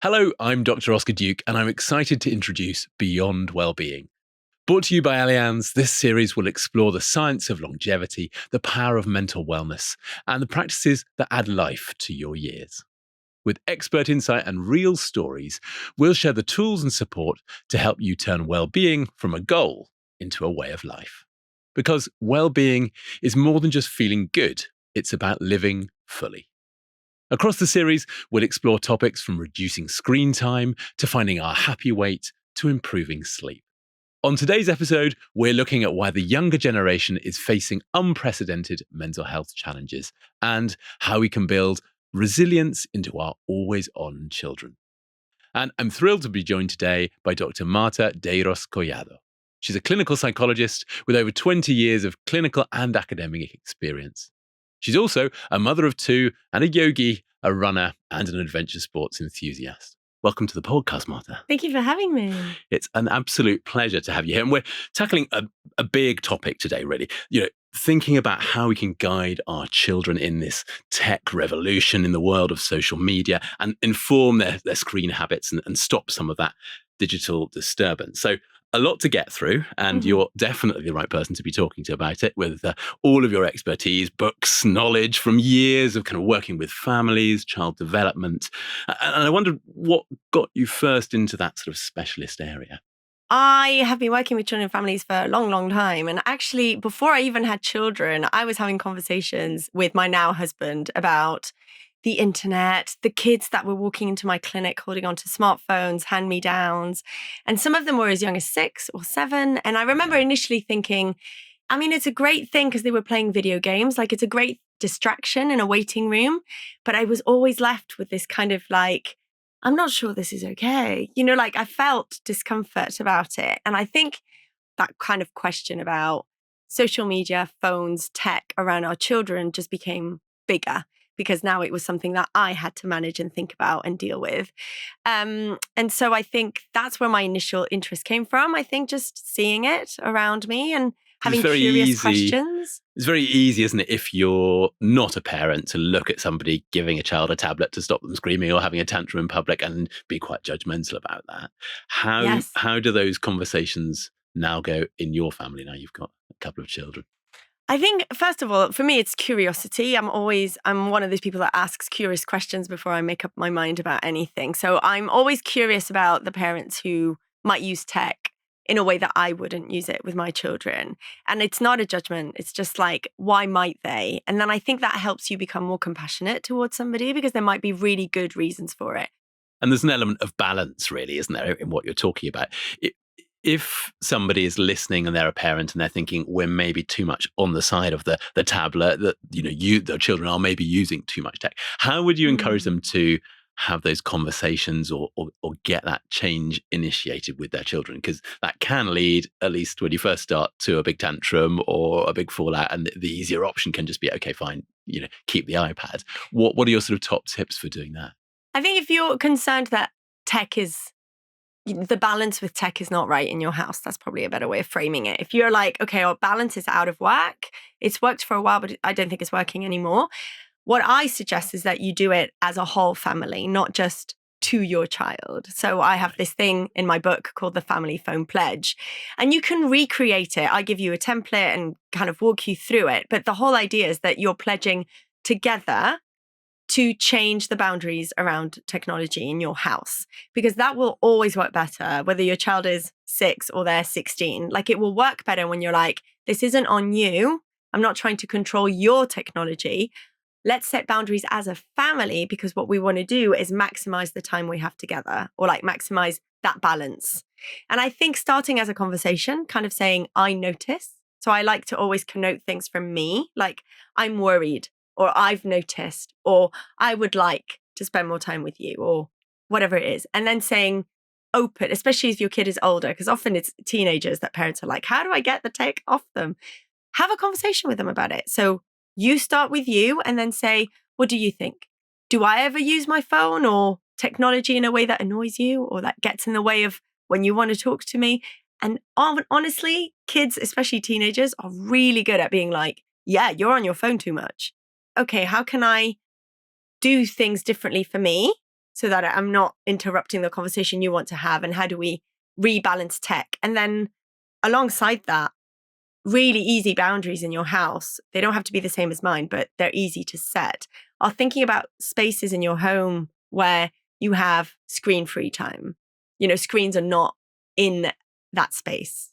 Hello, I'm Dr. Oscar Duke, and I'm excited to introduce Beyond Wellbeing. Brought to you by Allianz, this series will explore the science of longevity, the power of mental wellness, and the practices that add life to your years. With expert insight and real stories, we'll share the tools and support to help you turn well-being from a goal into a way of life. Because well-being is more than just feeling good, it's about living fully. Across the series, we'll explore topics from reducing screen time to finding our happy weight to improving sleep. On today's episode, we're looking at why the younger generation is facing unprecedented mental health challenges and how we can build resilience into our always-on children. And I'm thrilled to be joined today by Dr. Marta Deiros Collado. She's a clinical psychologist with over 20 years of clinical and academic experience. She's also a mother of two and a yogi, a runner, and an adventure sports enthusiast. Welcome to the podcast, Marta. Thank you for having me. It's an absolute pleasure to have you here. And we're tackling a big topic today, really. Thinking about how we can guide our children in this tech revolution in the world of social media and inform their screen habits and stop some of that digital disturbance. So a lot to get through, and you're definitely the right person to be talking to about it with all of your expertise, books, knowledge from years of kind of working with families, child development. And I wondered what got you first into that sort of specialist area. I have been working with children and families for a long, long time. And actually, before I even had children, I was having conversations with my now husband about the internet, the kids that were walking into my clinic holding onto smartphones, hand-me-downs. And some of them were as young as 6 or 7. And I remember initially thinking, it's a great thing because they were playing video games. Like, it's a great distraction in a waiting room. But I was always left with this kind of like, I'm not sure this is okay. I felt discomfort about it. And I think that kind of question about social media, phones, tech around our children just became bigger, because now it was something that I had to manage and think about and deal with. And so I think that's where my initial interest came from. I think just seeing it around me and having curious questions. It's very easy, isn't it, if you're not a parent, to look at somebody giving a child a tablet to stop them screaming or having a tantrum in public and be quite judgmental about that. How do those conversations now go in your family now you've got a couple of children? I think, first of all, for me, it's curiosity. I'm one of those people that asks curious questions before I make up my mind about anything. So I'm always curious about the parents who might use tech in a way that I wouldn't use it with my children. And it's not a judgment. It's just like, why might they? And then I think that helps you become more compassionate towards somebody, because there might be really good reasons for it. And there's an element of balance, really, isn't there, in what you're talking about? If somebody is listening and they're a parent and they're thinking we're maybe too much on the side of the tablet, that their children are maybe using too much tech, how would you encourage them to have those conversations or get that change initiated with their children? Because that can lead, at least when you first start, to a big tantrum or a big fallout, and the easier option can just be, okay, fine, keep the iPad. What are your sort of top tips for doing that? I think if you're concerned that the balance with tech is not right in your house, that's probably a better way of framing it. If you're like, okay, our balance is out of whack, it's worked for a while, but I don't think it's working anymore. What I suggest is that you do it as a whole family, not just to your child. So I have this thing in my book called the Family Phone Pledge, and you can recreate it. I give you a template and kind of walk you through it. But the whole idea is that you're pledging together to change the boundaries around technology in your house, because that will always work better, whether your child is 6 or they're 16. Like, it will work better when you're like, this isn't on you. I'm not trying to control your technology. Let's set boundaries as a family, because what we want to do is maximize the time we have together, or like maximize that balance. And I think starting as a conversation, kind of saying, I notice. So I like to always connote things from me, like, I'm worried, or I've noticed, or I would like to spend more time with you, or whatever it is. And then saying open, especially if your kid is older, because often it's teenagers that parents are like, how do I get the tech off them? Have a conversation with them about it. So you start with you and then say, what do you think? Do I ever use my phone or technology in a way that annoys you, or that gets in the way of when you want to talk to me? And honestly, kids, especially teenagers, are really good at being like, yeah, you're on your phone too much. Okay, how can I do things differently for me so that I'm not interrupting the conversation you want to have? And how do we rebalance tech? And then alongside that, really easy boundaries in your house. They don't have to be the same as mine, but they're easy to set. Are thinking about spaces in your home where you have screen-free time. Screens are not in that space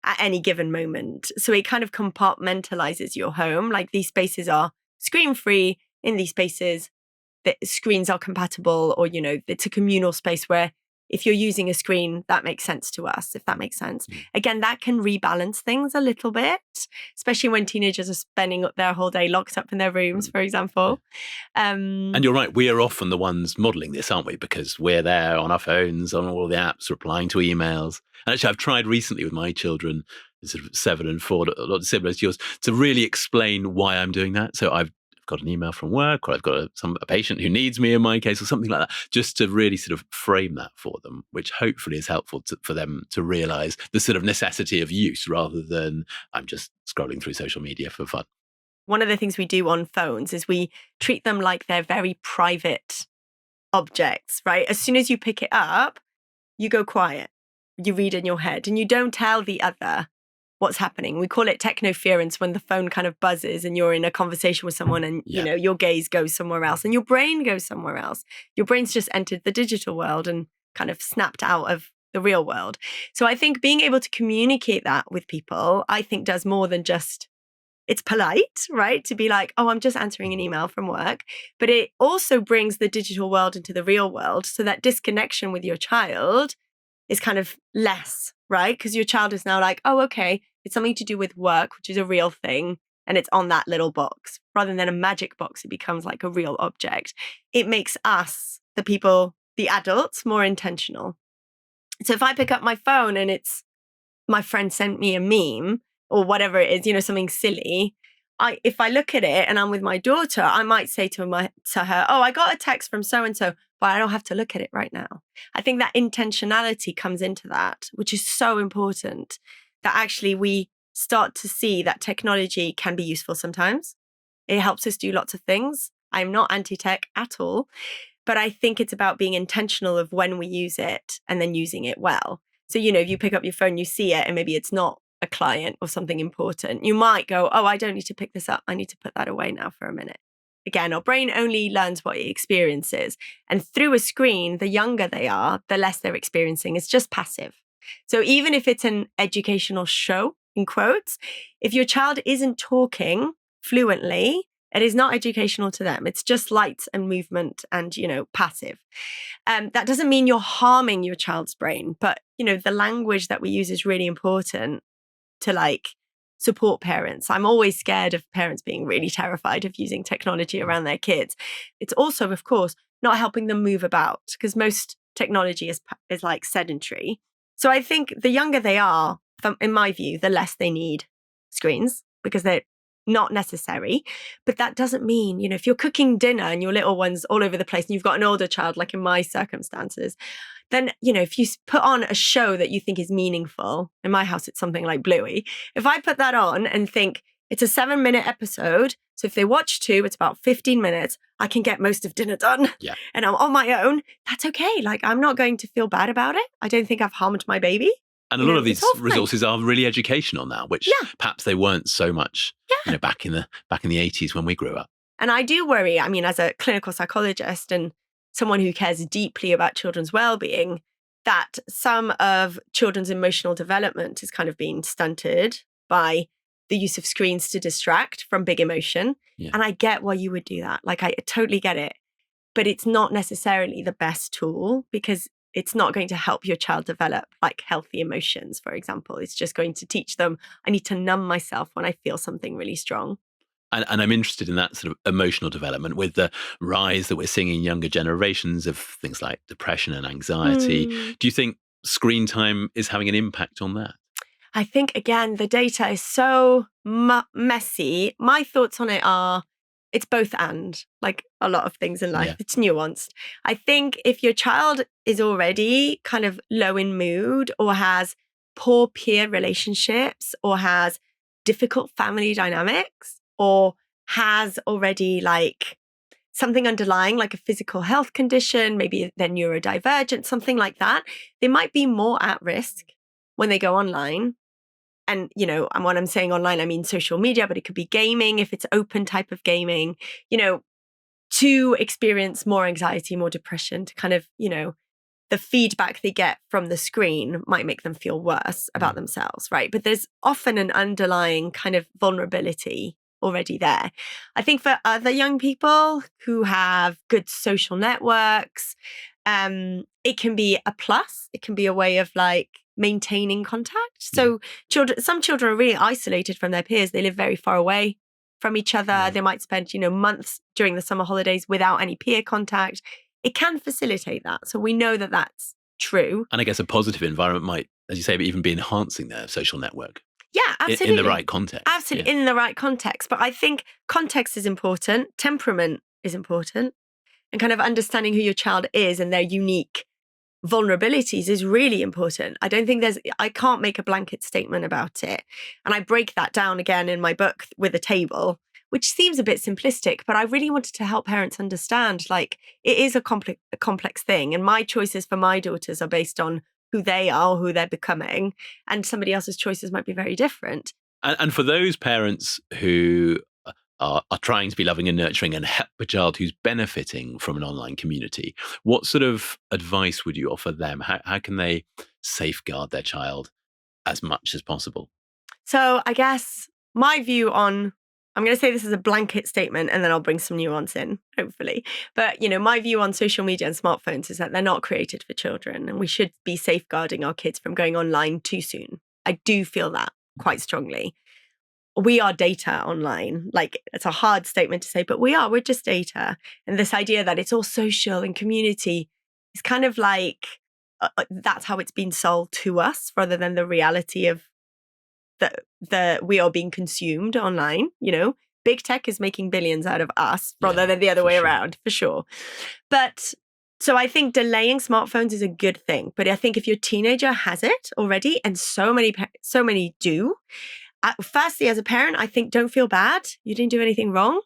at any given moment. So it kind of compartmentalizes your home. Like, these spaces are screen-free. In these spaces, the screens are compatible, or, it's a communal space where if you're using a screen, that makes sense to us, if that makes sense. Again, that can rebalance things a little bit, especially when teenagers are spending their whole day locked up in their rooms, for example. And you're right, we are often the ones modelling this, aren't we? Because we're there on our phones, on all the apps, replying to emails. And actually, I've tried recently with my children, sort of 7 and 4, a lot similar to yours, to really explain why I'm doing that. So I've got an email from work, or I've got a patient who needs me in my case, or something like that, just to really sort of frame that for them, which hopefully is helpful for them to realize the sort of necessity of use, rather than I'm just scrolling through social media for fun. One of the things we do on phones is we treat them like they're very private objects, right? As soon as you pick it up, you go quiet, you read in your head, and you don't tell the other what's happening. We call it technoference, when the phone kind of buzzes and you're in a conversation with someone and, your gaze goes somewhere else and your brain goes somewhere else. Your brain's just entered the digital world and kind of snapped out of the real world. So I think being able to communicate that with people, I think, does more than just, it's polite, right? To be like, oh, I'm just answering an email from work. But it also brings the digital world into the real world, so that disconnection with your child is kind of less, right? Because your child is now like, oh, okay, it's something to do with work, which is a real thing, and it's on that little box. Rather than a magic box, it becomes like a real object. It makes us, the people, the adults, more intentional. So if I pick up my phone and it's my friend sent me a meme or whatever it is, something silly, if I look at it and I'm with my daughter, I might say to her, oh, I got a text from so-and-so, but I don't have to look at it right now. I think that intentionality comes into that, which is so important, that actually we start to see that technology can be useful sometimes. It helps us do lots of things. I'm not anti-tech at all, but I think it's about being intentional of when we use it and then using it well. So, if you pick up your phone, you see it, and maybe it's not a client or something important, you might go, oh, I don't need to pick this up. I need to put that away now for a minute. Again, our brain only learns what it experiences. And through a screen, the younger they are, the less they're experiencing. It's just passive. So even if it's an educational show, in quotes, if your child isn't talking fluently, it is not educational to them. It's just light and movement and, passive. That doesn't mean you're harming your child's brain, but, the language that we use is really important to support parents. I'm always scared of parents being really terrified of using technology around their kids. It's also, of course, not helping them move about, because most technology is like sedentary. So I think the younger they are, in my view, the less they need screens, because they're not necessary. But that doesn't mean, if you're cooking dinner and your little one's all over the place and you've got an older child, like in my circumstances, then, if you put on a show that you think is meaningful, in my house, it's something like Bluey. If I put that on and think it's a 7-minute episode, so if they watch 2, it's about 15 minutes, I can get most of dinner done. Yeah. And I'm on my own. That's okay. I'm not going to feel bad about it. I don't think I've harmed my baby. And a lot of these resources are really educational now, which perhaps they weren't so much, back in the 80s when we grew up. And I do worry, as a clinical psychologist and someone who cares deeply about children's well-being, that some of children's emotional development is kind of being stunted by the use of screens to distract from big emotion. Yeah. And I get why you would do that. I totally get it. But it's not necessarily the best tool, because it's not going to help your child develop healthy emotions, for example. It's just going to teach them, I need to numb myself when I feel something really strong. And I'm interested in that sort of emotional development with the rise that we're seeing in younger generations of things like depression and anxiety. Do you think screen time is having an impact on that? I think, again, the data is so messy. My thoughts on it are, it's both and, like a lot of things in life. Yeah. It's nuanced. I think if your child is already kind of low in mood, or has poor peer relationships, or has difficult family dynamics, or has already something underlying, like a physical health condition, maybe they're neurodivergent, something like that, they might be more at risk when they go online. And, and when I'm saying online, I mean social media, but it could be gaming if it's open type of gaming, to experience more anxiety, more depression, to kind of, the feedback they get from the screen might make them feel worse about themselves, right? But there's often an underlying kind of vulnerability already there. I think for other young people who have good social networks, it can be a plus. It can be a way of like maintaining contact. So some children are really isolated from their peers. They live very far away from each other. They might spend, months during the summer holidays without any peer contact. It can facilitate that. So we know that that's true. And I guess a positive environment might, as you say, even be enhancing their social network. Yeah, absolutely. In the right context. Absolutely, in the right context. But I think context is important. Temperament is important. And kind of understanding who your child is and their unique vulnerabilities is really important. I can't make a blanket statement about it. And I break that down again in my book with a table, which seems a bit simplistic, but I really wanted to help parents understand, like, it is a complex thing. And my choices for my daughters are based on who they are, who they're becoming, and somebody else's choices might be very different. And for those parents who are trying to be loving and nurturing and help a child who's benefiting from an online community, what sort of advice would you offer them? How can they safeguard their child as much as possible? So I guess my view on, I'm going to say this is a blanket statement and then I'll bring some nuance in, hopefully. But, my view on social media and smartphones is that they're not created for children and we should be safeguarding our kids from going online too soon. I do feel that quite strongly. We are data online. Like, it's a hard statement to say, but we're just data. And this idea that it's all social and community is kind of like, that's how it's been sold to us rather than the reality of that we are being consumed online. Big tech is making billions out of us rather than the other way around, for sure. But so I think delaying smartphones is a good thing. But I think if your teenager has it already, and so many do, firstly, as a parent, I think don't feel bad. You didn't do anything wrong.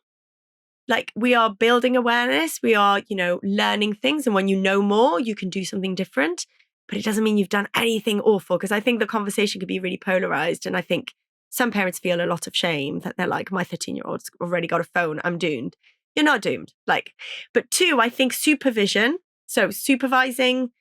Like, we are building awareness. We are, learning things. And when you know more, you can do something different. But it doesn't mean you've done anything awful, because I think the conversation could be really polarized. And I think some parents feel a lot of shame that they're like, my 13-year-old's already got a phone, I'm doomed. You're not doomed. But two, I think supervision. So supervising,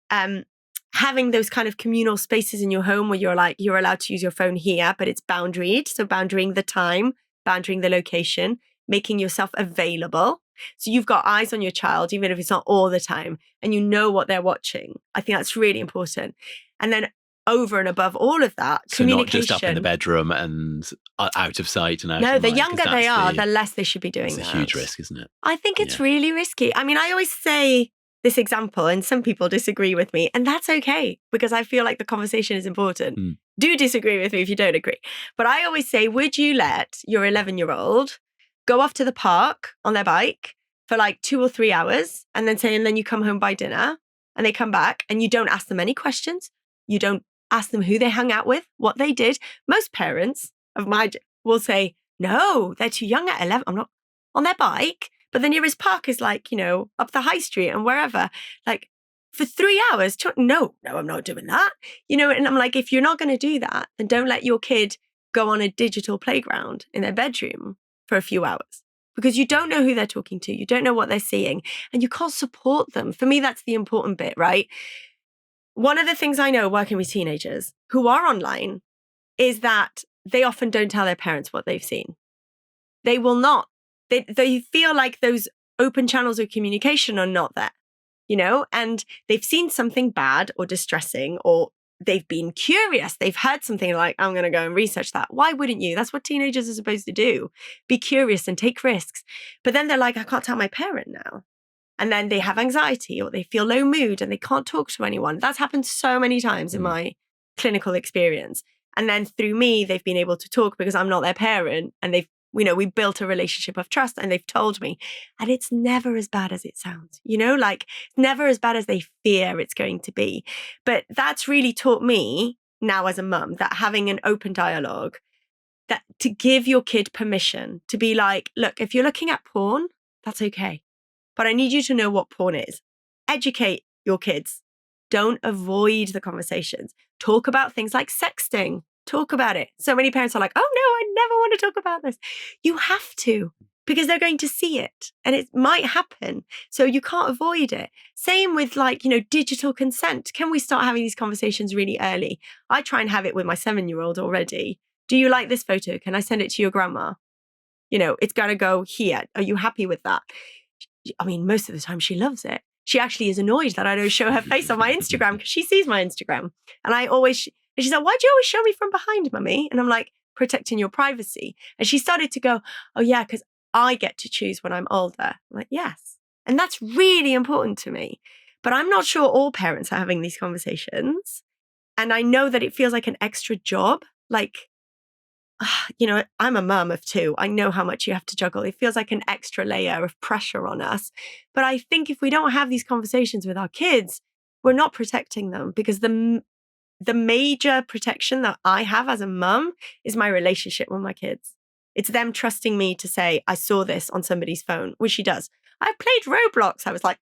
having those kind of communal spaces in your home where you're allowed to use your phone here, but it's boundaried. So boundarying the time, boundarying the location, making yourself available. So you've got eyes on your child, even if it's not all the time, and you know what they're watching. I think that's really important. And then over and above all of that, so communication. Not just up in the bedroom and out of sight and out of mind. No, the younger they are, the less they should be doing that. It's a huge risk, isn't it? I think it's really risky. I mean, I always say this example, and some people disagree with me, and that's okay, because I feel like the conversation is important. Do disagree with me if you don't agree. But I always say, would you let your 11-year-old go off to the park on their bike for like 2 or 3 hours and then you come home by dinner and they come back and you don't ask them any questions? You don't ask them who they hung out with, what they did. Most parents of mine will say, no, they're too young at 11. I'm not on their bike. But the nearest park is like, up the high street and wherever. Like, for 3 hours, no, I'm not doing that. And I'm like, if you're not going to do that, then don't let your kid go on a digital playground in their bedroom for a few hours, because you don't know who they're talking to. You don't know what they're seeing, and you can't support them. For me, that's the important bit, right? One of the things I know working with teenagers who are online is that they often don't tell their parents what they've seen. They will not. They feel like those open channels of communication are not there, and they've seen something bad or distressing, or they've been curious. They've heard something like, I'm going to go and research that. Why wouldn't you? That's what teenagers are supposed to do. Be curious and take risks. But then they're like, I can't tell my parent now. And then they have anxiety or they feel low mood and they can't talk to anyone. That's happened so many times in my clinical experience. And then through me, they've been able to talk because I'm not their parent, and we built a relationship of trust, and they've told me, and it's never as bad as it sounds, never as bad as they fear it's going to be. But that's really taught me now as a mum that having an open dialogue, that to give your kid permission to be like, look, if you're looking at porn, that's okay. but I need you to know what porn is. Educate your kids. Don't avoid the conversations. Talk about things like sexting. Talk about it. So many parents are like, oh no, I never want to talk about this. You have to, because they're going to see it and it might happen. So you can't avoid it. Same with digital consent. Can we start having these conversations really early? I try and have it with my 7-year-old already. Do you like this photo? Can I send it to your grandma? It's going to go here. Are you happy with that? I mean, most of the time she loves it. She actually is annoyed that I don't show her face on my Instagram because she sees my Instagram. And she's like, why do you always show me from behind, mummy? And I'm like, protecting your privacy. And she started to go, oh yeah, because I get to choose when I'm older. I'm like, yes. And that's really important to me. But I'm not sure all parents are having these conversations. And I know that it feels like an extra job. I'm a mum of 2. I know how much you have to juggle. It feels like an extra layer of pressure on us. But I think if we don't have these conversations with our kids, we're not protecting them, because the major protection that I have as a mum is my relationship with my kids. It's them trusting me to say, I saw this on somebody's phone, which she does. I played Roblox. I was like,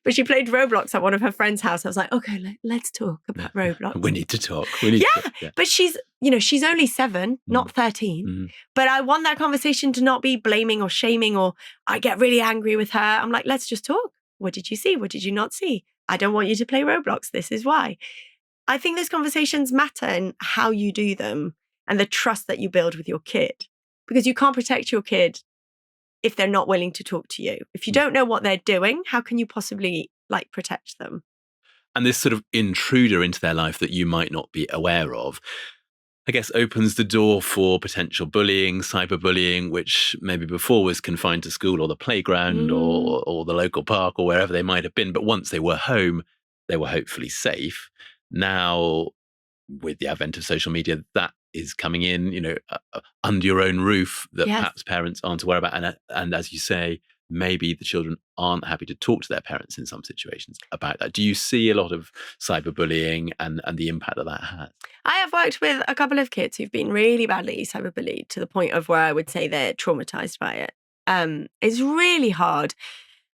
but she played Roblox at one of her friend's house. I was like, okay, let's talk about Roblox. We need to talk. Yeah. But she's only 7, not 13. Mm-hmm. But I want that conversation to not be blaming or shaming, or I get really angry with her. I'm like, let's just talk. What did you see? What did you not see? I don't want you to play Roblox. This is why. I think those conversations matter in how you do them and the trust that you build with your kid, because you can't protect your kid if they're not willing to talk to you. If you don't know what they're doing, how can you possibly protect them? And this sort of intruder into their life that you might not be aware of, I guess, opens the door for potential bullying, cyberbullying, which maybe before was confined to school or the playground or the local park or wherever they might have been. But once they were home, they were hopefully safe. Now, with the advent of social media, that is coming in, under your own roof, that perhaps parents aren't aware about. And as you say, maybe the children aren't happy to talk to their parents in some situations about that. Do you see a lot of cyberbullying and the impact that has? I have worked with a couple of kids who've been really badly cyberbullied, to the point of where I would say they're traumatized by it. It's really hard.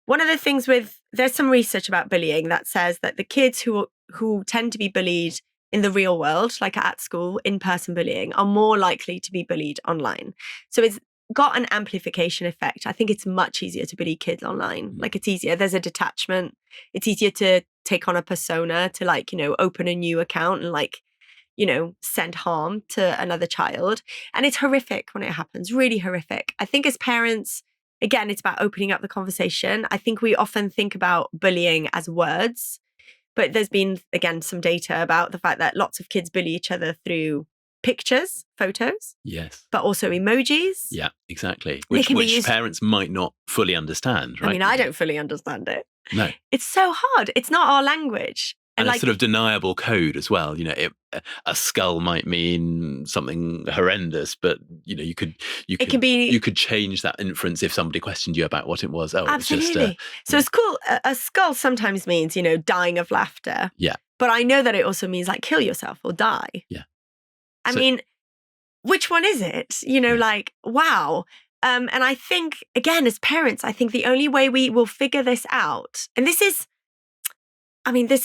One of the things there's some research about bullying that says that the kids who tend to be bullied in the real world, like at school, in-person bullying, are more likely to be bullied online. So it's got an amplification effect. I think it's much easier to bully kids online. It's easier. There's a detachment. It's easier to take on a persona, to open a new account and send harm to another child. And it's horrific when it happens, really horrific. I think as parents, again, it's about opening up the conversation. I think we often think about bullying as words, but there's been, again, some data about the fact that lots of kids bully each other through pictures, photos. Yes. But also emojis. Yeah, exactly. Which parents might not fully understand, right? I mean, I don't fully understand it. No. It's so hard. It's not our language. And a sort of deniable code as well. A skull might mean something horrendous, but you could change that inference if somebody questioned you about what it was. Oh, absolutely. So it's cool. A skull sometimes means dying of laughter. Yeah. But I know that it also means kill yourself or die. Yeah. I mean, which one is it? Wow. And I think, again, as parents, I think the only way we will figure this out, and this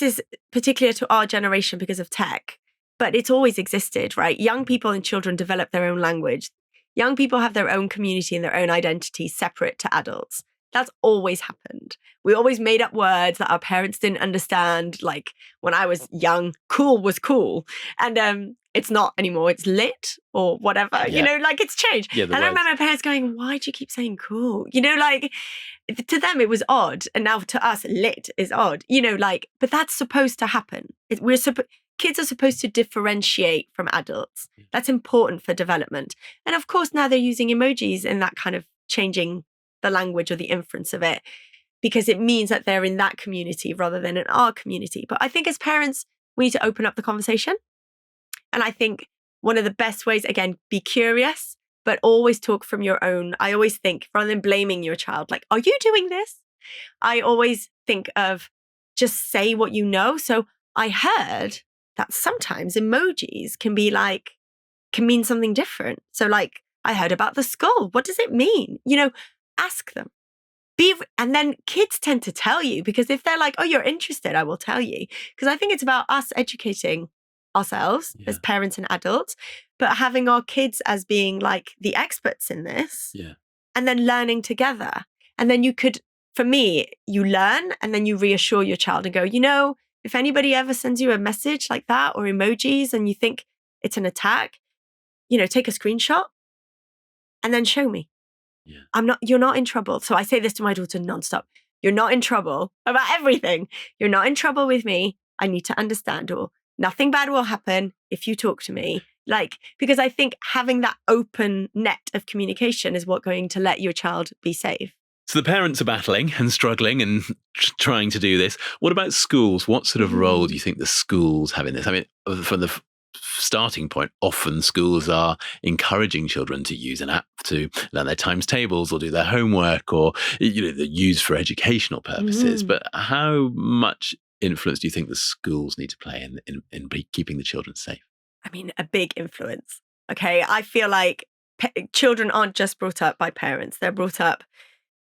is particular to our generation because of tech, but it's always existed, right? Young people and children develop their own language. Young people have their own community and their own identity separate to adults. That's always happened. We always made up words that our parents didn't understand. Like when I was young, cool was cool. And it's not anymore. It's lit or whatever, it's changed. Yeah, and I remember my parents going, why do you keep saying cool? To them, it was odd. And now to us, lit is odd, but that's supposed to happen. Kids are supposed to differentiate from adults. That's important for development. And of course, now they're using emojis and that kind of changing the language or the inference of it, because it means that they're in that community rather than in our community. But I think as parents, we need to open up the conversation. And I think one of the best ways, again, be curious, but always talk from your own. I always think, rather than blaming your child, are you doing this? I always think of just say what you know. So I heard that sometimes emojis can mean something different. So I heard about the skull. What does it mean? Ask them. And then kids tend to tell you, because if they're like, oh, you're interested, I will tell you. Because I think it's about us educating ourselves as parents and adults, but having our kids as being like the experts in this, and then learning together. And then for me, you learn and then you reassure your child and go, if anybody ever sends you a message like that or emojis and you think it's an attack, take a screenshot and then show me. You're not in trouble. So I say this to my daughter nonstop. You're not in trouble about everything. You're not in trouble with me. I need to understand, or nothing bad will happen if you talk to me. Because I think having that open net of communication is what's going to let your child be safe. So the parents are battling and struggling and trying to do this. What about schools? What sort of role do you think the schools have in this? I mean, from the starting point, often schools are encouraging children to use an app to learn their times tables or do their homework, or they're used for educational purposes. But how much influence do you think the schools need to play in keeping the children safe? I mean, a big influence. Okay, I feel like children aren't just brought up by parents. They're brought up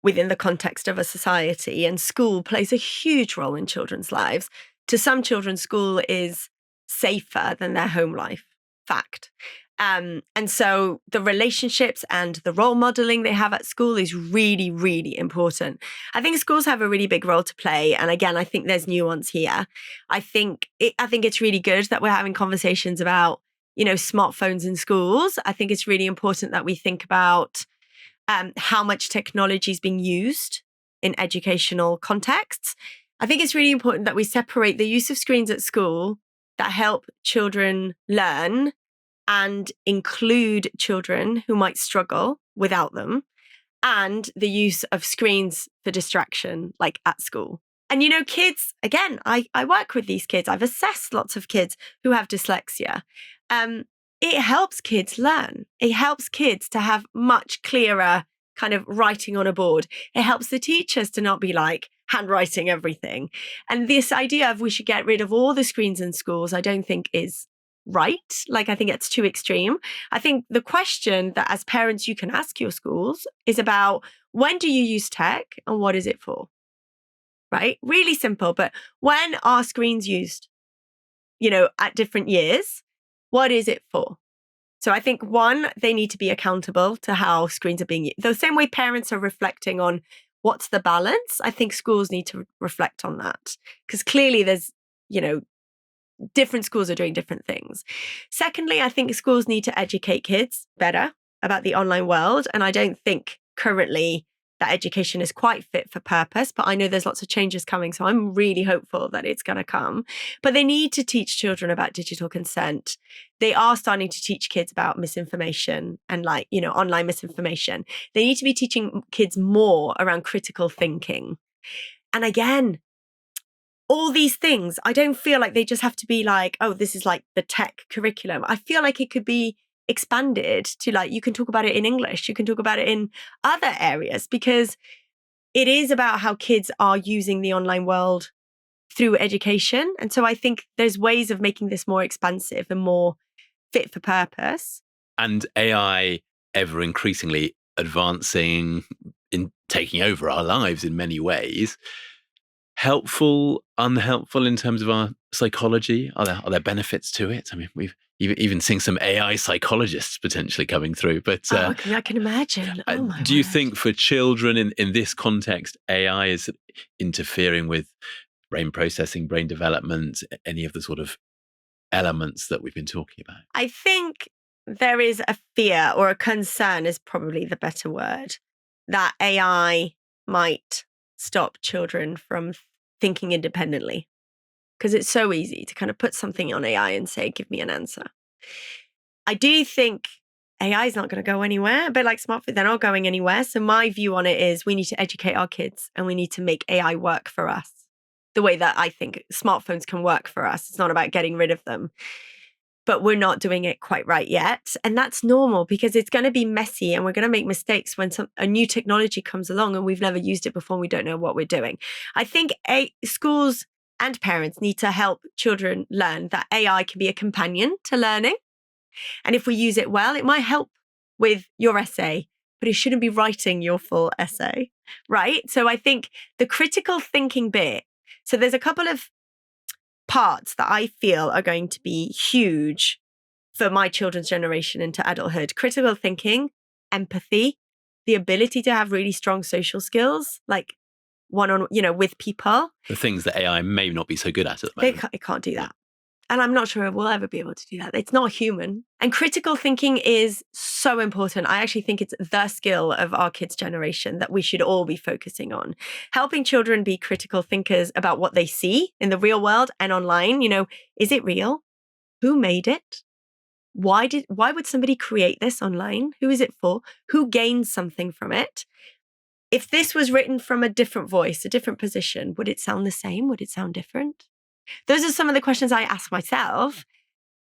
within the context of a society, and school plays a huge role in children's lives. To some children, school is safer than their home life. Fact. And so the relationships and the role modeling they have at school is really, really important. I think schools have a really big role to play. And again, I think there's nuance here. I think it's really good that we're having conversations about, smartphones in schools. I think it's really important that we think about how much technology is being used in educational contexts. I think it's really important that we separate the use of screens at school that help children learn and include children who might struggle without them, and the use of screens for distraction, like at school. And, kids, again, I work with these kids. I've assessed lots of kids who have dyslexia. It helps kids learn. It helps kids to have much clearer kind of writing on a board. It helps the teachers to not be like handwriting everything. And this idea of we should get rid of all the screens in schools, I don't think is right. I think it's too extreme. I think the question that as parents you can ask your schools is about, when do you use tech and what is it for? Right? Really simple. But when are screens used, at different years, what is it for? So I think, one, they need to be accountable to how screens are being used. The same way parents are reflecting on what's the balance, I think schools need to reflect on that. Because clearly there's, different schools are doing different things. Secondly, I think schools need to educate kids better about the online world. And I don't think currently that education is quite fit for purpose, but I know there's lots of changes coming. So I'm really hopeful that it's going to come. But they need to teach children about digital consent. They are starting to teach kids about misinformation and online misinformation. They need to be teaching kids more around critical thinking. And again, all these things, I don't feel like they just have to be like, oh, this is like the tech curriculum. I feel like it could be expanded to you can talk about it in English, you can talk about it in other areas, because it is about how kids are using the online world through education. And so I think there's ways of making this more expansive and more fit for purpose. And AI ever increasingly advancing, in taking over our lives in many ways. Helpful, unhelpful in terms of our psychology? Are there benefits to it? I mean, we've even seen some AI psychologists potentially coming through. But I can imagine. Do you think for children in this context, AI is interfering with brain processing, brain development, any of the sort of elements that we've been talking about? I think there is a fear, or a concern is probably the better word, that AI might stop children from thinking independently, because it's so easy to kind of put something on AI and say, give me an answer. I do think AI is not going to go anywhere, but like smartphones, they're not going anywhere. So my view on it is we need to educate our kids and we need to make AI work for us the way that I think smartphones can work for us. It's not about getting rid of them, but we're not doing it quite right yet. And that's normal, because it's going to be messy and we're going to make mistakes when a new technology comes along and we've never used it before and we don't know what we're doing. I think schools and parents need to help children learn that AI can be a companion to learning. And if we use it well, it might help with your essay, but it shouldn't be writing your full essay, right? So I think the critical thinking bit, so there's a couple of parts that I feel are going to be huge for my children's generation into adulthood. Critical thinking, empathy, the ability to have really strong social skills, like with people. The things that AI may not be so good at the moment. It can't do that. And I'm not sure we'll ever be able to do that. It's not human. And critical thinking is so important. I actually think it's the skill of our kids' generation that we should all be focusing on. Helping children be critical thinkers about what they see in the real world and online. Is it real? Who made it? Why would somebody create this online? Who is it for? Who gains something from it? If this was written from a different voice, a different position, would it sound the same? Would it sound different? Those are some of the questions I ask myself,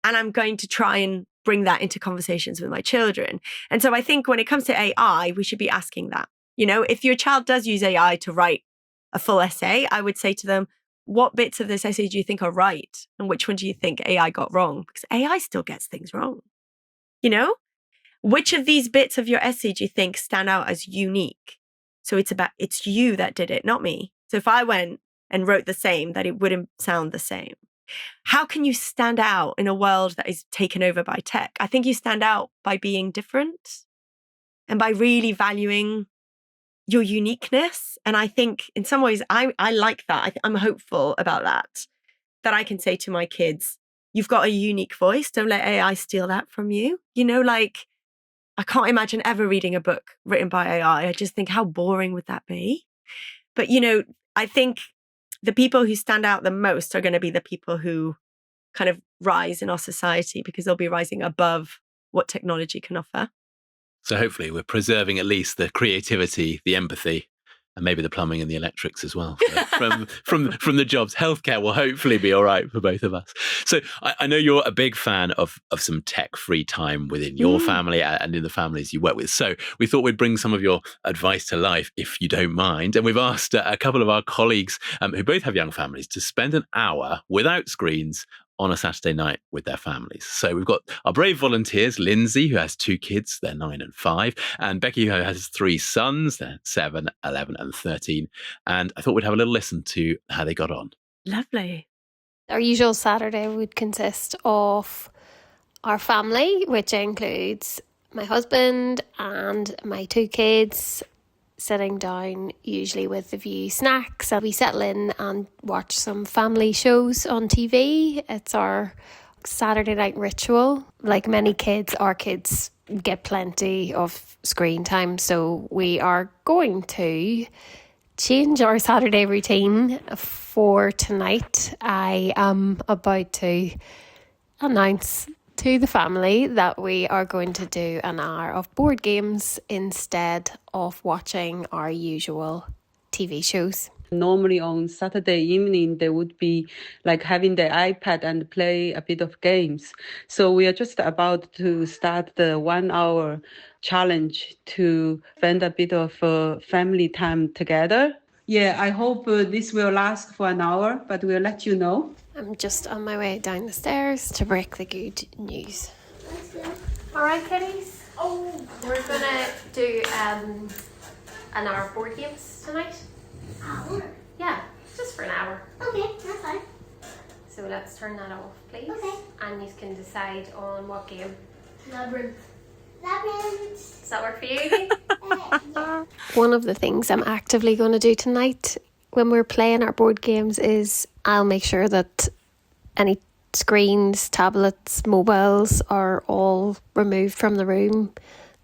and I'm going to try and bring that into conversations with my children. And so I think when it comes to AI, we should be asking that. If your child does use AI to write a full essay, I would say to them, what bits of this essay do you think are right? And which one do you think AI got wrong? Because AI still gets things wrong. Which of these bits of your essay do you think stand out as unique? So it's you that did it, not me. So if I went and wrote the same, that it wouldn't sound the same. How can you stand out in a world that is taken over by tech? I think you stand out by being different and by really valuing your uniqueness. And I think in some ways, I like that. I'm hopeful about that I can say to my kids, you've got a unique voice. Don't let AI steal that from you. I can't imagine ever reading a book written by AI. I just think, how boring would that be? But, I think the people who stand out the most are going to be the people who kind of rise in our society, because they'll be rising above what technology can offer. So hopefully we're preserving at least the creativity, the empathy, and maybe the plumbing and the electrics as well from the jobs. Healthcare will hopefully be all right for both of us. So I know you're a big fan of some tech-free time within your family and in the families you work with. So we thought we'd bring some of your advice to life, if you don't mind. And we've asked a couple of our colleagues who both have young families to spend an hour without screens on a Saturday night with their families. So we've got our brave volunteers, Lindsay, who has 2 kids, they're 9 and 5, and Becky, who has 3 sons, they're 7, 11 and 13. And I thought we'd have a little listen to how they got on. Lovely. Our usual Saturday would consist of our family, which includes my husband and my 2 kids, sitting down usually with a few snacks, and we settle in and watch some family shows on TV. It's our Saturday night ritual. Like many kids, our kids get plenty of screen time, so we are going to change our Saturday routine for tonight. I am about to announce to the family that we are going to do an hour of board games instead of watching our usual TV shows. Normally on Saturday evening, they would be like having the iPad and play a bit of games. So we are just about to start the 1 hour challenge to spend a bit of family time together. Yeah, I hope this will last for an hour, but we'll let you know. I'm just on my way down the stairs to break the good news. All right, kiddies. We're going to do an hour of board games tonight. Hour? Yeah, just for an hour. Okay, that's fine. So let's turn that off, please. Okay. And you can decide on what game. Labyrinth. Does that work for you? Yeah. One of the things I'm actively going to do tonight when we're playing our board games is I'll make sure that any screens, tablets, mobiles are all removed from the room.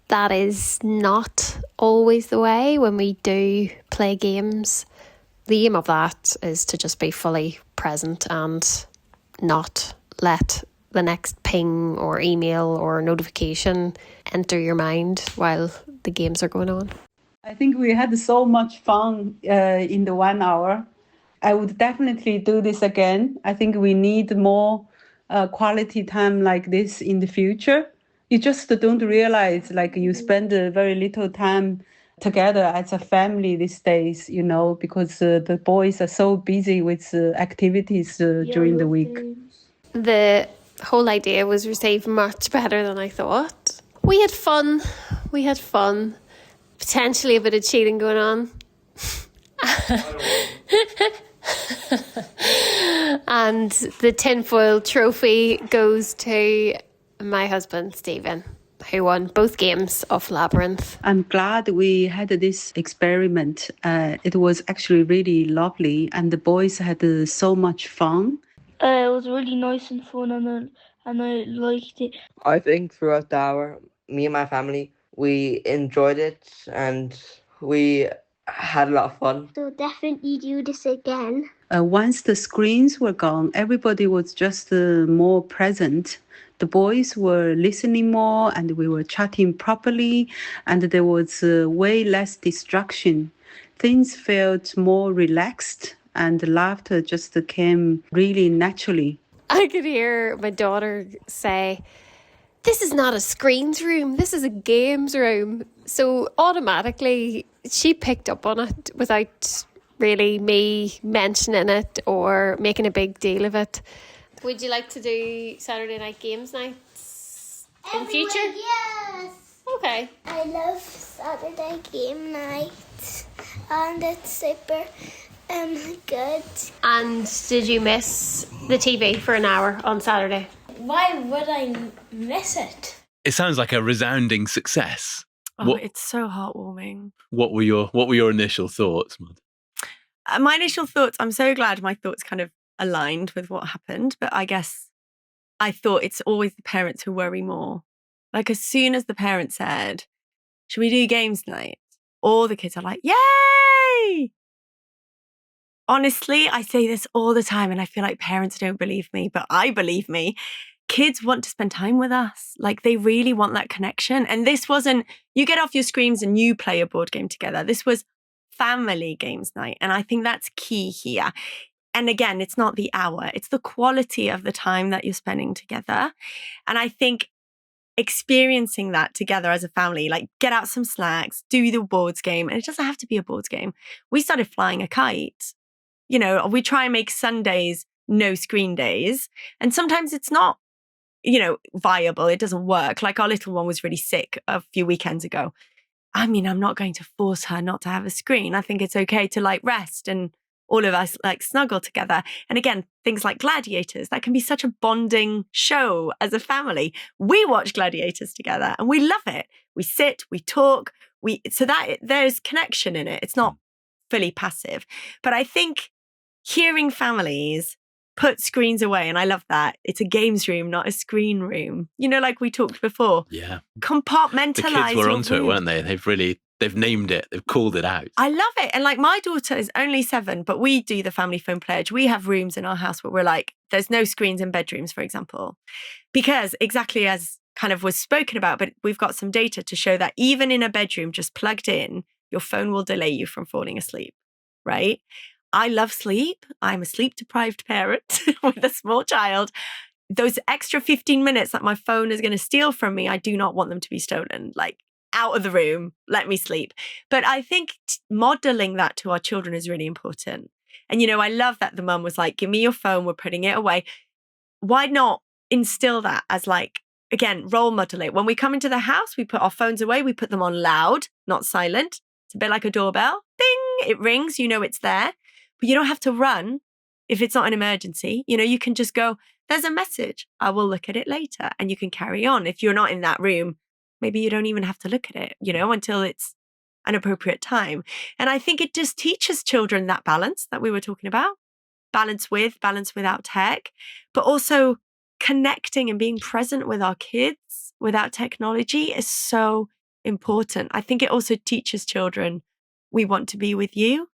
That is not always the way when we do play games. The aim of that is to just be fully present and not let the next ping or email or notification enter your mind while the games are going on. I think we had so much fun in the 1 hour. I would definitely do this again. I think we need more quality time like this in the future. You just don't realize like you spend very little time together as a family these days, because the boys are so busy with activities during the week. The whole idea was received much better than I thought. We had fun. potentially a bit of cheating going on. And the tinfoil trophy goes to my husband, Stephen, who won both games of Labyrinth. I'm glad we had this experiment. It was actually really lovely, and the boys had so much fun. It was really nice and fun, and I liked it. I think throughout the hour, me and my family, we enjoyed it and we had a lot of fun. So definitely do this again. Once the screens were gone, everybody was just more present. The boys were listening more and we were chatting properly, and there was way less distraction. Things felt more relaxed and laughter just came really naturally. I could hear my daughter say, "This is not a screens room, this is a games room." So automatically she picked up on it without really me mentioning it or making a big deal of it. Would you like to do Saturday night games nights in future? Yes. Okay. I love Saturday game night, and it's super good. And did you miss the TV for an hour on Saturday? Why would I miss it? It sounds like a resounding success. Oh, it's so heartwarming. What were your initial thoughts, Mud? My initial thoughts, I'm so glad my thoughts kind of aligned with what happened, but I guess I thought it's always the parents who worry more. Like as soon as the parent said, "Should we do games night?" all the kids are like, "Yay!" Honestly, I say this all the time and I feel like parents don't believe me, but I believe me. Kids want to spend time with us. Like they really want that connection. And this wasn't, you get off your screens and you play a board game together. This was family games night. And I think that's key here. And again, it's not the hour, it's the quality of the time that you're spending together. And I think experiencing that together as a family, like get out some snacks, do the boards game. And it doesn't have to be a boards game. We started flying a kite. You know, we try and make Sundays no screen days. And sometimes it's not, viable. It doesn't work. Like our little one was really sick a few weekends ago. I mean, I'm not going to force her not to have a screen. I think it's okay to like rest and all of us like snuggle together. And again, things like Gladiators, that can be such a bonding show as a family. We watch Gladiators together and we love it. We sit, we talk, so that there's connection in it. It's not fully passive. But I think hearing families put screens away, and I love that. It's a games room, not a screen room. Like we talked before. Yeah. Compartmentalize. The kids were your onto it, room. weren't they? They've named it. They've called it out. I love it. And like my daughter is only 7, but we do the family phone pledge. We have rooms in our house where we're like, there's no screens in bedrooms, for example, because exactly as kind of was spoken about, but we've got some data to show that even in a bedroom just plugged in, your phone will delay you from falling asleep, right? I love sleep. I'm a sleep deprived parent with a small child. Those extra 15 minutes that my phone is going to steal from me, I do not want them to be stolen. Like out of the room, let me sleep. But I think modeling that to our children is really important. And, I love that the mum was like, give me your phone, we're putting it away. Why not instill that as like, again, role model it. When we come into the house, we put our phones away, we put them on loud, not silent. It's a bit like a doorbell. Ding, it rings, it's there. But you don't have to run if it's not an emergency. You can just go, there's a message. I will look at it later. And you can carry on. If you're not in that room, maybe you don't even have to look at it, until it's an appropriate time. And I think it just teaches children that balance that we were talking about. Balance without tech, but also connecting and being present with our kids without technology is so important. I think it also teaches children, we want to be with you.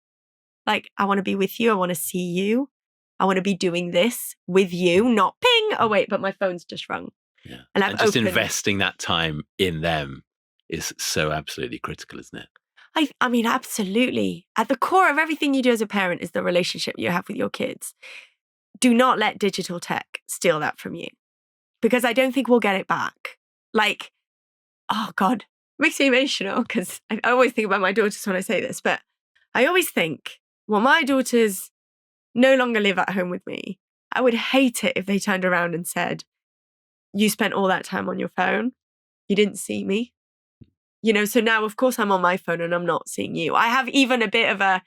Like, I want to be with you. I want to see you. I want to be doing this with you, not ping. Oh, wait, but my phone's just rung. Yeah. And And just investing that time in them is so absolutely critical, isn't it? I mean, absolutely. At the core of everything you do as a parent is the relationship you have with your kids. Do not let digital tech steal that from you, because I don't think we'll get it back. Like, oh God, it makes me emotional because I always think about my daughters when I say this, but I always think, well, my daughters no longer live at home with me. I would hate it if they turned around and said, you spent all that time on your phone. You didn't see me. So now, of course, I'm on my phone and I'm not seeing you. I have even a bit of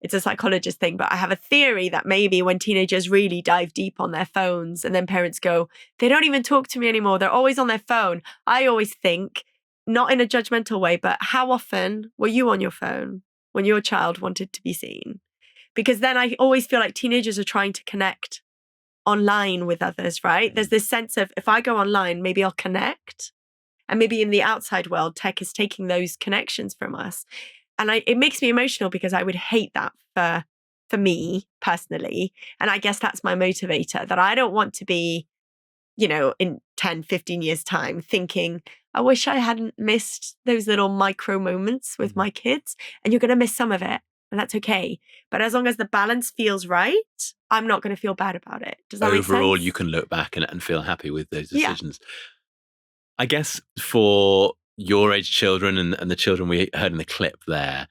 it's a psychologist thing, but I have a theory that maybe when teenagers really dive deep on their phones and then parents go, they don't even talk to me anymore, they're always on their phone. I always think, not in a judgmental way, but how often were you on your phone when your child wanted to be seen? Because then I always feel like teenagers are trying to connect online with others, right? There's this sense of, if I go online, maybe I'll connect. And maybe in the outside world, tech is taking those connections from us. And it makes me emotional because I would hate that for me personally. And I guess that's my motivator, that I don't want to be, in 10, 15 years time thinking, I wish I hadn't missed those little micro moments with my kids. And you're going to miss some of it. And that's okay. But as long as the balance feels right, I'm not going to feel bad about it. Does that make sense? Overall, you can look back and feel happy with those decisions. Yeah. I guess for your age children and the children we heard in the clip there,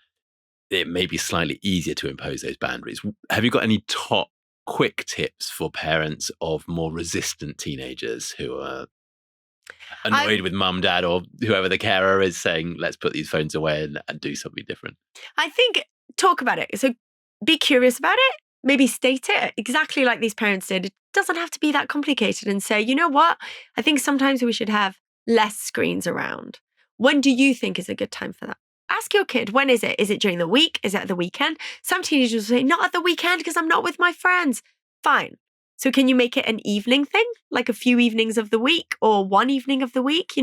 it may be slightly easier to impose those boundaries. Have you got any top quick tips for parents of more resistant teenagers who are annoyed with mum, dad, or whoever the carer is saying, let's put these phones away and do something different? I think talk about it. So be curious about it. Maybe state it exactly like these parents did. It doesn't have to be that complicated, and say, you know what? I think sometimes we should have less screens around. When do you think is a good time for that? Ask your kid, when is it? Is it during the week? Is it at the weekend? Some teenagers will say, not at the weekend because I'm not with my friends. Fine. So can you make it an evening thing? Like a few evenings of the week or one evening of the week?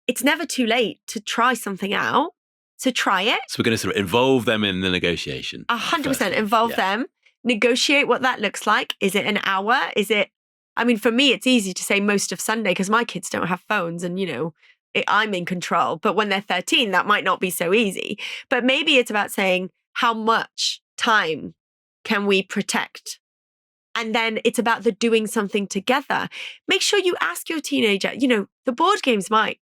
It's never too late to try something out. So try it. So we're going to sort of involve them in the negotiation. 100% involve them. Negotiate what that looks like. Is it an hour? For me, it's easy to say most of Sunday because my kids don't have phones and, I'm in control. But when they're 13, that might not be so easy. But maybe it's about saying, how much time can we protect? And then it's about the doing something together. Make sure you ask your teenager, the board games might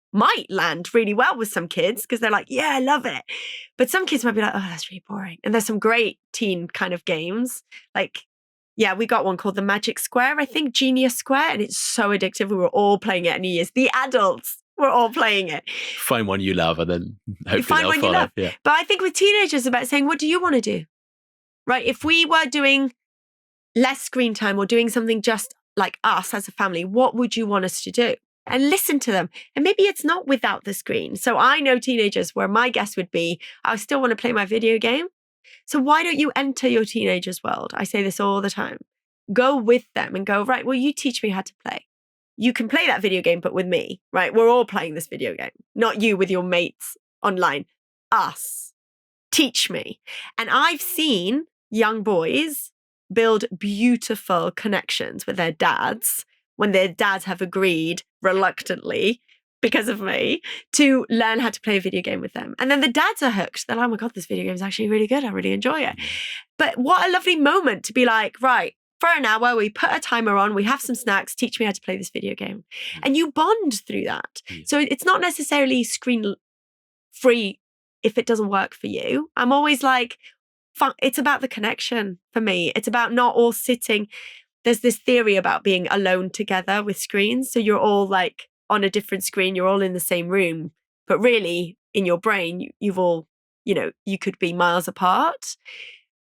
land really well with some kids because they're like, yeah, I love it. But some kids might be like, oh, that's really boring. And there's some great teen kind of games. We got one called the Magic Square, I think, Genius Square. And it's so addictive. We were all playing it at New Year's. The adults were all playing it. Find one you love and then hopefully you find they'll one follow. You love. Yeah. But I think with teenagers, it's about saying, what do you want to do? Right? If we were doing less screen time or doing something just like us as a family, what would you want us to do? And listen to them. And maybe it's not without the screen. So I know teenagers where my guess would be, I still want to play my video game. So why don't you enter your teenager's world? I say this all the time. Go with them and go, right, well, you teach me how to play. You can play that video game, but with me, right? We're all playing this video game, not you with your mates online. Us. Teach me. And I've seen young boys build beautiful connections with their dads when their dads have agreed reluctantly because of me to learn how to play a video game with them. And then the dads are hooked. They're like, oh my God, this video game is actually really good. I really enjoy it. But what a lovely moment to be like, right, for an hour, we put a timer on, we have some snacks, teach me how to play this video game. And you bond through that. So it's not necessarily screen free if it doesn't work for you. I'm always like, it's about the connection for me. It's about not all sitting. There's this theory about being alone together with screens. So you're all like on a different screen, you're all in the same room. But really, in your brain, you've all, you could be miles apart.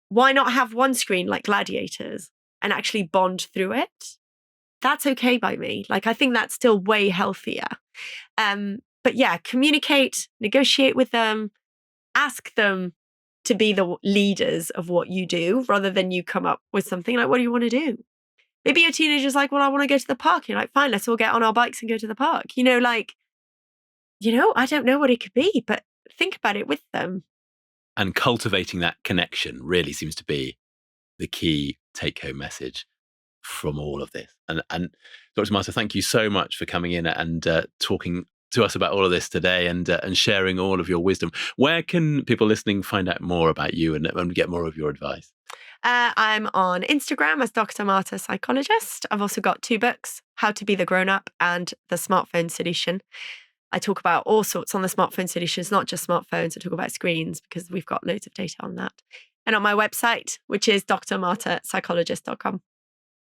Why not have one screen like gladiators and actually bond through it? That's okay by me. I think that's still way healthier. But yeah, communicate, negotiate with them, ask them to be the leaders of what you do rather than you come up with something like, what do you want to do? Maybe your teenager's like, well, I want to go to the park. You're like, fine, let's all get on our bikes and go to the park. I don't know what it could be, but think about it with them. And cultivating that connection really seems to be the key take-home message from all of this. And Dr. Marta, thank you so much for coming in and talking to us about all of this today and sharing all of your wisdom. Where can people listening find out more about you and get more of your advice? I'm on Instagram as Dr. Marta Psychologist. I've also got 2 books, How to Be the Grown-Up and The Smartphone Solution. I talk about all sorts on the smartphone solutions, not just smartphones. I talk about screens because we've got loads of data on that. And on my website, which is drmartapsychologist.com.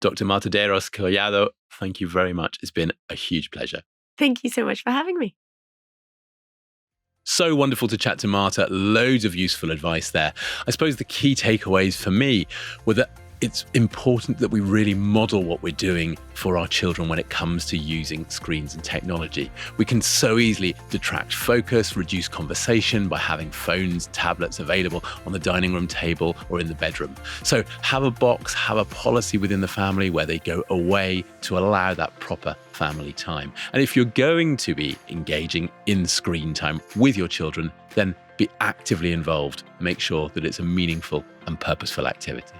Dr. Marta Deiros Collado, thank you very much. It's been a huge pleasure. Thank you so much for having me. So wonderful to chat to Marta. Loads of useful advice there. I suppose the key takeaways for me were that it's important that we really model what we're doing for our children when it comes to using screens and technology. We can so easily detract focus, reduce conversation by having phones, tablets available on the dining room table or in the bedroom. So have a box, have a policy within the family where they go away to allow that proper family time. And if you're going to be engaging in screen time with your children, then be actively involved. Make sure that it's a meaningful and purposeful activity.